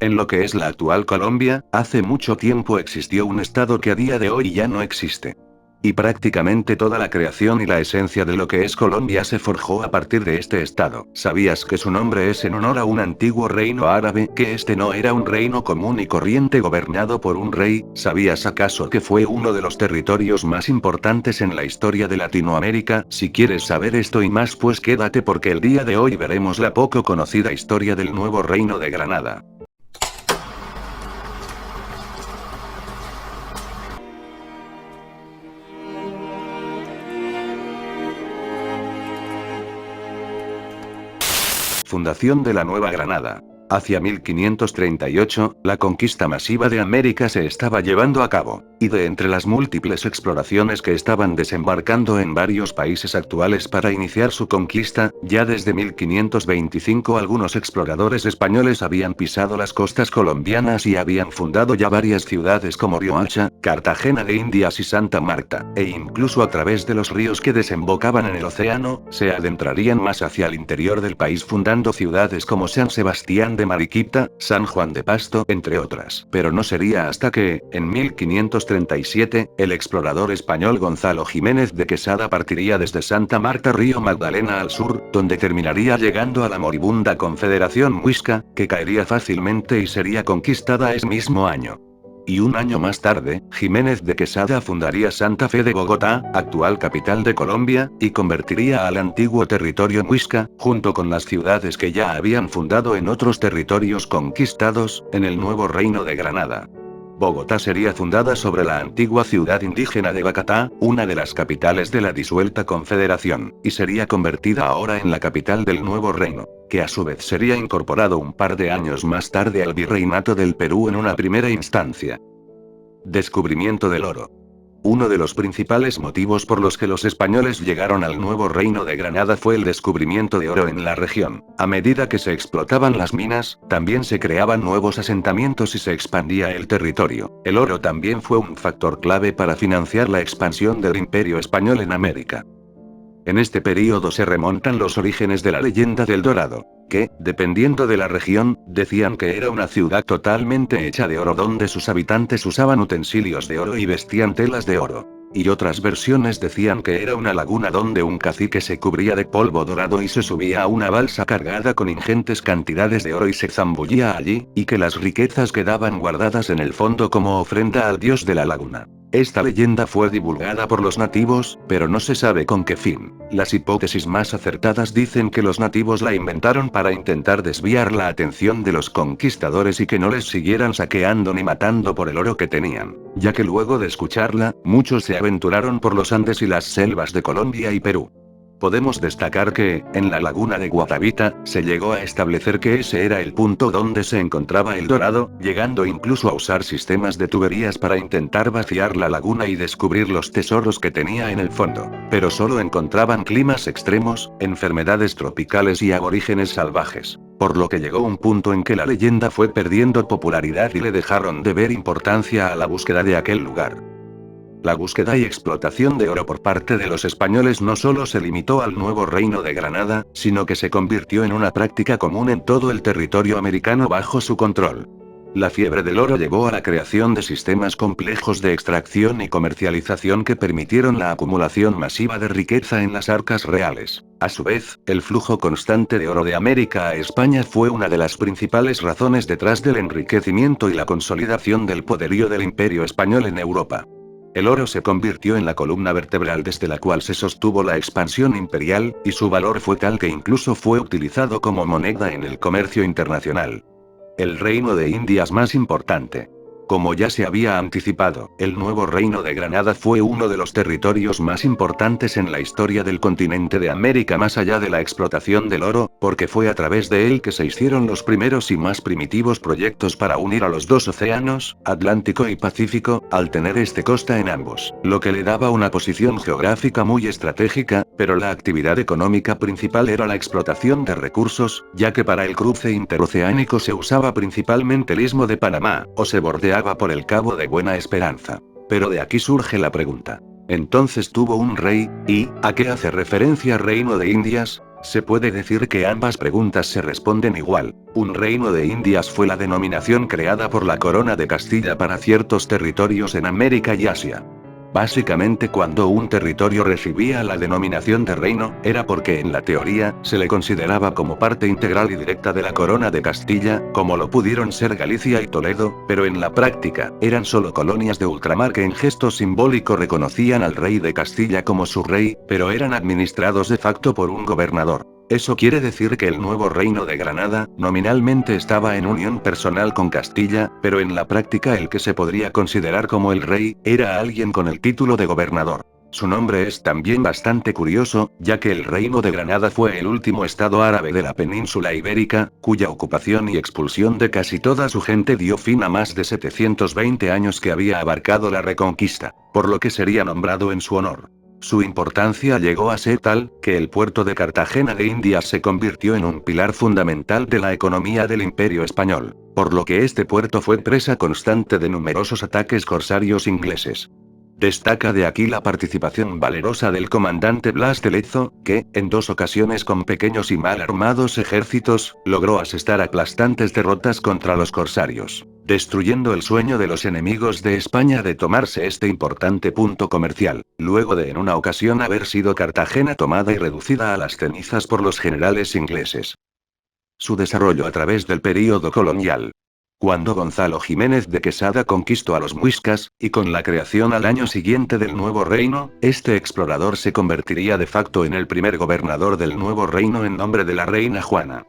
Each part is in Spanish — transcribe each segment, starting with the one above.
En lo que es la actual Colombia, hace mucho tiempo existió un estado que a día de hoy ya no existe. Y prácticamente toda la creación y la esencia de lo que es Colombia se forjó a partir de este estado. ¿Sabías que su nombre es en honor a un antiguo reino árabe, que este no era un reino común y corriente gobernado por un rey? ¿Sabías acaso que fue uno de los territorios más importantes en la historia de Latinoamérica? Si quieres saber esto y más, pues quédate, porque el día de hoy veremos la poco conocida historia del nuevo reino de Granada. Fundación de la Nueva Granada. Hacia 1538, la conquista masiva de América se estaba llevando a cabo, y de entre las múltiples exploraciones que estaban desembarcando en varios países actuales para iniciar su conquista, ya desde 1525 algunos exploradores españoles habían pisado las costas colombianas y habían fundado ya varias ciudades como Riohacha, Cartagena de Indias y Santa Marta, e incluso a través de los ríos que desembocaban en el océano, se adentrarían más hacia el interior del país fundando ciudades como San Sebastián de Mariquita, San Juan de Pasto, entre otras. Pero no sería hasta que, en 1537, el explorador español Gonzalo Jiménez de Quesada partiría desde Santa Marta Río Magdalena al sur, donde terminaría llegando a la moribunda Confederación Muisca, que caería fácilmente y sería conquistada ese mismo año. Y un año más tarde, Jiménez de Quesada fundaría Santa Fe de Bogotá, actual capital de Colombia, y convertiría al antiguo territorio muisca, junto con las ciudades que ya habían fundado en otros territorios conquistados, en el nuevo reino de Granada. Bogotá sería fundada sobre la antigua ciudad indígena de Bacatá, una de las capitales de la disuelta Confederación, y sería convertida ahora en la capital del nuevo reino, que a su vez sería incorporado un par de años más tarde al virreinato del Perú en una primera instancia. Descubrimiento del oro. Uno de los principales motivos por los que los españoles llegaron al nuevo reino de Granada fue el descubrimiento de oro en la región. A medida que se explotaban las minas, también se creaban nuevos asentamientos y se expandía el territorio. El oro también fue un factor clave para financiar la expansión del Imperio español en América. En este período se remontan los orígenes de la leyenda del Dorado, que, dependiendo de la región, decían que era una ciudad totalmente hecha de oro donde sus habitantes usaban utensilios de oro y vestían telas de oro. Y otras versiones decían que era una laguna donde un cacique se cubría de polvo dorado y se subía a una balsa cargada con ingentes cantidades de oro y se zambullía allí, y que las riquezas quedaban guardadas en el fondo como ofrenda al dios de la laguna. Esta leyenda fue divulgada por los nativos, pero no se sabe con qué fin. Las hipótesis más acertadas dicen que los nativos la inventaron para intentar desviar la atención de los conquistadores y que no les siguieran saqueando ni matando por el oro que tenían, ya que luego de escucharla, muchos se aventuraron por los Andes y las selvas de Colombia y Perú. Podemos destacar que, en la laguna de Guatavita, se llegó a establecer que ese era el punto donde se encontraba el dorado, llegando incluso a usar sistemas de tuberías para intentar vaciar la laguna y descubrir los tesoros que tenía en el fondo. Pero solo encontraban climas extremos, enfermedades tropicales y aborígenes salvajes. Por lo que llegó un punto en que la leyenda fue perdiendo popularidad y le dejaron de ver importancia a la búsqueda de aquel lugar. La búsqueda y explotación de oro por parte de los españoles no solo se limitó al nuevo reino de Granada, sino que se convirtió en una práctica común en todo el territorio americano bajo su control. La fiebre del oro llevó a la creación de sistemas complejos de extracción y comercialización que permitieron la acumulación masiva de riqueza en las arcas reales. A su vez, el flujo constante de oro de América a España fue una de las principales razones detrás del enriquecimiento y la consolidación del poderío del Imperio español en Europa. El oro se convirtió en la columna vertebral desde la cual se sostuvo la expansión imperial, y su valor fue tal que incluso fue utilizado como moneda en el comercio internacional. El reino de Indias más importante. Como ya se había anticipado, el nuevo reino de Granada fue uno de los territorios más importantes en la historia del continente de América más allá de la explotación del oro, porque fue a través de él que se hicieron los primeros y más primitivos proyectos para unir a los dos océanos, Atlántico y Pacífico, al tener este costa en ambos, lo que le daba una posición geográfica muy estratégica, pero la actividad económica principal era la explotación de recursos, ya que para el cruce interoceánico se usaba principalmente el istmo de Panamá, o se bordeaba por el Cabo de Buena Esperanza. Pero de aquí surge la pregunta. Entonces tuvo un rey, ¿y a qué hace referencia Reino de Indias? Se puede decir que ambas preguntas se responden igual. Un reino de Indias fue la denominación creada por la corona de Castilla para ciertos territorios en América y Asia. Básicamente, cuando un territorio recibía la denominación de reino, era porque en la teoría, se le consideraba como parte integral y directa de la corona de Castilla, como lo pudieron ser Galicia y Toledo, pero en la práctica, eran solo colonias de ultramar que en gesto simbólico reconocían al rey de Castilla como su rey, pero eran administrados de facto por un gobernador. Eso quiere decir que el nuevo reino de Granada, nominalmente estaba en unión personal con Castilla, pero en la práctica el que se podría considerar como el rey, era alguien con el título de gobernador. Su nombre es también bastante curioso, ya que el reino de Granada fue el último estado árabe de la península ibérica, cuya ocupación y expulsión de casi toda su gente dio fin a más de 720 años que había abarcado la Reconquista, por lo que sería nombrado en su honor. Su importancia llegó a ser tal, que el puerto de Cartagena de Indias se convirtió en un pilar fundamental de la economía del Imperio español, por lo que este puerto fue presa constante de numerosos ataques corsarios ingleses. Destaca de aquí la participación valerosa del comandante Blas de Lezo, que, en 2 ocasiones con pequeños y mal armados ejércitos, logró asestar aplastantes derrotas contra los corsarios, destruyendo el sueño de los enemigos de España de tomarse este importante punto comercial, luego de en una ocasión haber sido Cartagena tomada y reducida a las cenizas por los generales ingleses. Su desarrollo a través del período colonial. Cuando Gonzalo Jiménez de Quesada conquistó a los muiscas, y con la creación al año siguiente del nuevo reino, este explorador se convertiría de facto en el primer gobernador del nuevo reino en nombre de la reina Juana.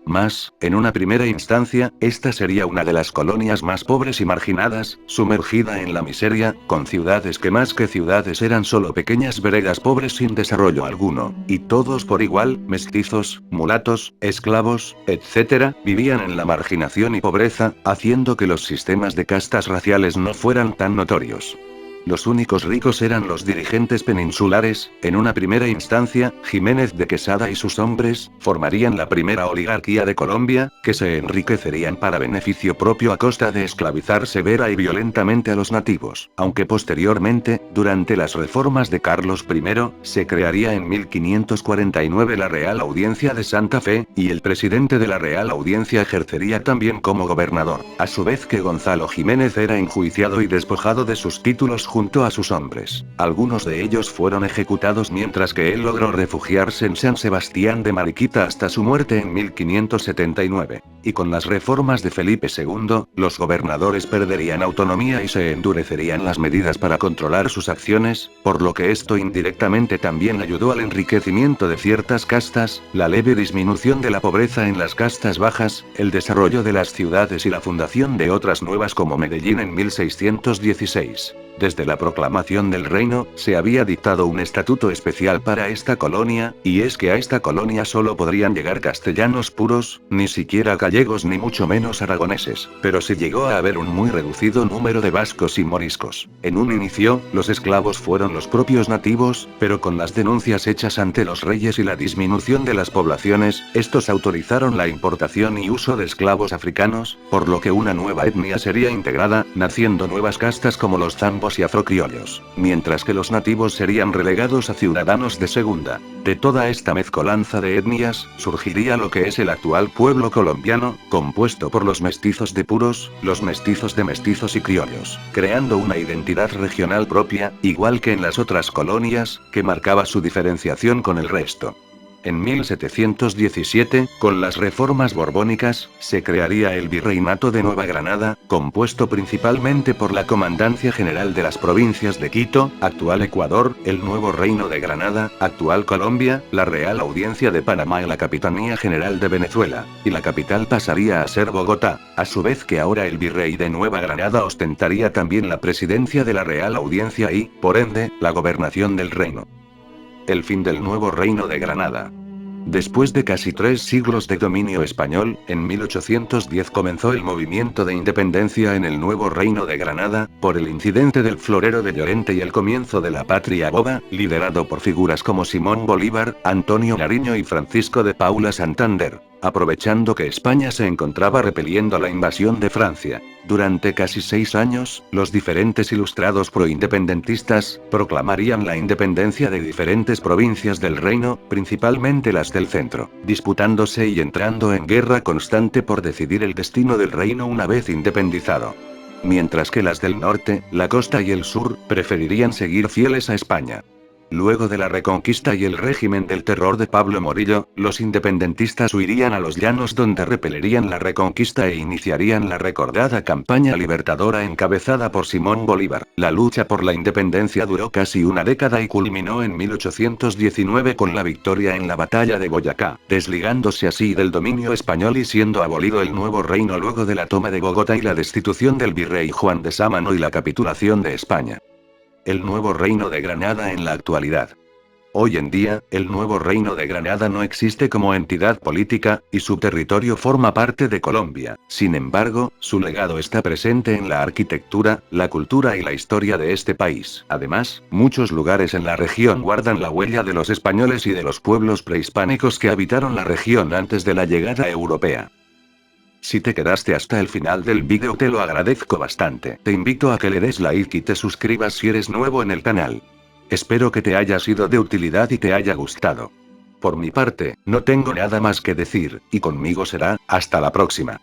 Mas, en una primera instancia, esta sería una de las colonias más pobres y marginadas, sumergida en la miseria, con ciudades que más que ciudades eran solo pequeñas veredas pobres sin desarrollo alguno, y todos por igual, mestizos, mulatos, esclavos, etc., vivían en la marginación y pobreza, haciendo que los sistemas de castas raciales no fueran tan notorios. Los únicos ricos eran los dirigentes peninsulares. En una primera instancia, Jiménez de Quesada y sus hombres formarían la primera oligarquía de Colombia, que se enriquecerían para beneficio propio a costa de esclavizar severa y violentamente a los nativos, aunque posteriormente, durante las reformas de Carlos I, se crearía en 1549 la Real Audiencia de Santa Fe, y el presidente de la Real Audiencia ejercería también como gobernador, a su vez que Gonzalo Jiménez era enjuiciado y despojado de sus títulos junto a sus hombres. Algunos de ellos fueron ejecutados mientras que él logró refugiarse en San Sebastián de Mariquita hasta su muerte en 1579. Y con las reformas de Felipe II, los gobernadores perderían autonomía y se endurecerían las medidas para controlar sus acciones, por lo que esto indirectamente también ayudó al enriquecimiento de ciertas castas, la leve disminución de la pobreza en las castas bajas, el desarrollo de las ciudades y la fundación de otras nuevas como Medellín en 1616. Desde la proclamación del reino, se había dictado un estatuto especial para esta colonia, y es que a esta colonia solo podrían llegar castellanos puros, ni siquiera gallegos ni mucho menos aragoneses, pero se llegó a haber un muy reducido número de vascos y moriscos. En un inicio, los esclavos fueron los propios nativos, pero con las denuncias hechas ante los reyes y la disminución de las poblaciones, estos autorizaron la importación y uso de esclavos africanos, por lo que una nueva etnia sería integrada, naciendo nuevas castas como los zambos y afrocriollos, mientras que los nativos serían relegados a ciudadanos de segunda. De toda esta mezcolanza de etnias, surgiría lo que es el actual pueblo colombiano, compuesto por los mestizos de puros, los mestizos de mestizos y criollos, creando una identidad regional propia, igual que en las otras colonias, que marcaba su diferenciación con el resto. En 1717, con las reformas borbónicas, se crearía el Virreinato de Nueva Granada, compuesto principalmente por la Comandancia General de las provincias de Quito, actual Ecuador, el Nuevo Reino de Granada, actual Colombia, la Real Audiencia de Panamá y la Capitanía General de Venezuela, y la capital pasaría a ser Bogotá, a su vez que ahora el Virrey de Nueva Granada ostentaría también la presidencia de la Real Audiencia y, por ende, la gobernación del reino. El fin del nuevo reino de Granada. Después de casi 3 siglos de dominio español, en 1810 comenzó el movimiento de independencia en el nuevo reino de Granada, por el incidente del Florero de Llorente y el comienzo de la Patria Boba, liderado por figuras como Simón Bolívar, Antonio Nariño y Francisco de Paula Santander. aprovechando que España se encontraba repeliendo la invasión de Francia. Durante casi 6 años, los diferentes ilustrados proindependentistas proclamarían la independencia de diferentes provincias del reino, principalmente las del centro, disputándose y entrando en guerra constante por decidir el destino del reino una vez independizado. Mientras que las del norte, la costa y el sur, preferirían seguir fieles a España. Luego de la Reconquista y el régimen del terror de Pablo Morillo, los independentistas huirían a los llanos donde repelerían la Reconquista e iniciarían la recordada campaña libertadora encabezada por Simón Bolívar. La lucha por la independencia duró casi una década y culminó en 1819 con la victoria en la batalla de Boyacá, desligándose así del dominio español y siendo abolido el nuevo reino luego de la toma de Bogotá y la destitución del virrey Juan de Sámano y la capitulación de España. El nuevo reino de Granada en la actualidad. Hoy en día, el nuevo reino de Granada no existe como entidad política, y su territorio forma parte de Colombia. Sin embargo, su legado está presente en la arquitectura, la cultura y la historia de este país. Además, muchos lugares en la región guardan la huella de los españoles y de los pueblos prehispánicos que habitaron la región antes de la llegada europea. Si te quedaste hasta el final del vídeo te lo agradezco bastante. Te invito a que le des like y te suscribas si eres nuevo en el canal. Espero que te haya sido de utilidad y te haya gustado. Por mi parte, no tengo nada más que decir, y conmigo será, hasta la próxima.